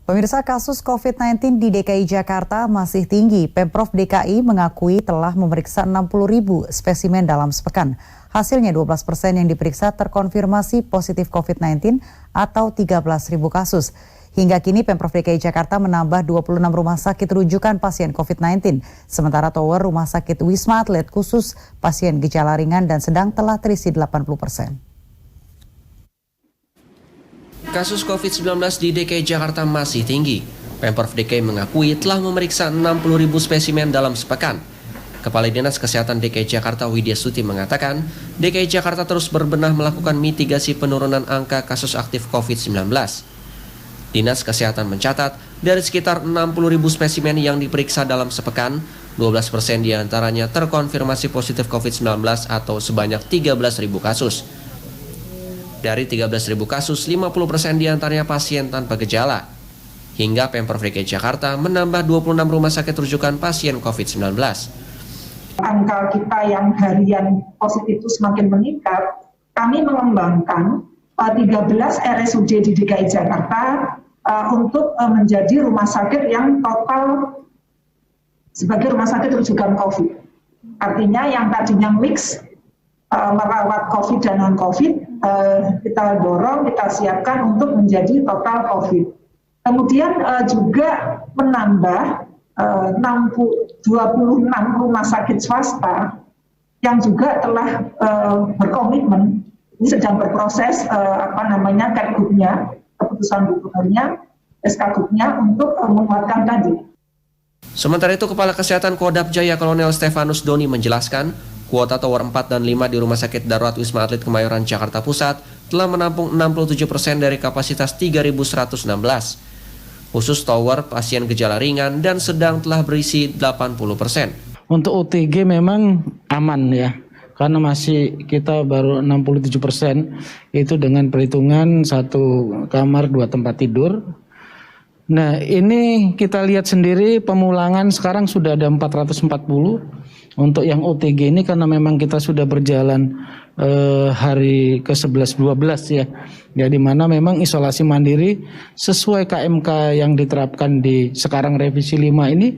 Pemirsa, kasus COVID-19 di DKI Jakarta masih tinggi. Pemprov DKI mengakui telah memeriksa 60.000 spesimen dalam sepekan. Hasilnya 12% yang diperiksa terkonfirmasi positif COVID-19 atau 13.000 kasus. Hingga kini Pemprov DKI Jakarta menambah 26 rumah sakit rujukan pasien COVID-19. Sementara tower rumah sakit Wisma Atlet khusus pasien gejala ringan dan sedang telah terisi 80%. Kasus COVID-19 di DKI Jakarta masih tinggi. Pemprov DKI mengakui telah memeriksa 60.000 spesimen dalam sepekan. Kepala Dinas Kesehatan DKI Jakarta Widya Stuti mengatakan, DKI Jakarta terus berbenah melakukan mitigasi penurunan angka kasus aktif COVID-19. Dinas Kesehatan mencatat, dari sekitar 60.000 spesimen yang diperiksa dalam sepekan, 12% diantaranya terkonfirmasi positif COVID-19 atau sebanyak 13.000 kasus. Dari 13.000 kasus, 50% diantaranya pasien tanpa gejala. Hingga Pemprov DKI Jakarta menambah 26 rumah sakit rujukan pasien COVID-19. Angka kita yang harian positif itu semakin meningkat. Kami mengembangkan 13 RSUD di DKI Jakarta untuk menjadi rumah sakit yang total sebagai rumah sakit rujukan COVID. Artinya yang tadinya mix merawat COVID dan non-COVID, kita dorong, kita siapkan untuk menjadi total COVID. Kemudian juga menambah 26 rumah sakit swasta yang juga telah berkomitmen, ini sedang berproses Kepgubnya, keputusan gubernurnya, SK-Gubnya untuk menguatkan tadi. Sementara itu, Kepala Kesehatan Kodam Jaya Kolonel Stefanus Doni menjelaskan, kuota tower 4 dan 5 di Rumah Sakit Darurat Wisma Atlet Kemayoran, Jakarta Pusat telah menampung 67% dari kapasitas 3.116. Khusus tower pasien gejala ringan dan sedang telah berisi 80%. Untuk OTG memang aman ya, karena masih kita baru 67% itu dengan perhitungan 1 kamar 2 tempat tidur. Nah ini kita lihat sendiri pemulangan sekarang sudah ada 440. Untuk yang OTG ini karena memang kita sudah berjalan hari ke-11-12 ya. Ya di mana memang isolasi mandiri sesuai KMK yang diterapkan di sekarang revisi 5 ini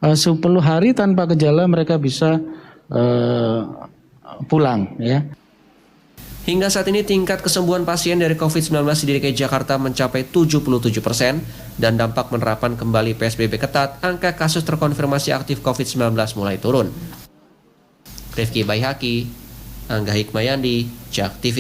10 hari tanpa gejala mereka bisa pulang ya. Hingga saat ini tingkat kesembuhan pasien dari COVID-19 di DKI Jakarta mencapai 77% dan dampak penerapan kembali PSBB ketat, angka kasus terkonfirmasi aktif COVID-19 mulai turun. Rifki Baihaki, Angga Hikmayandi, JAK TV.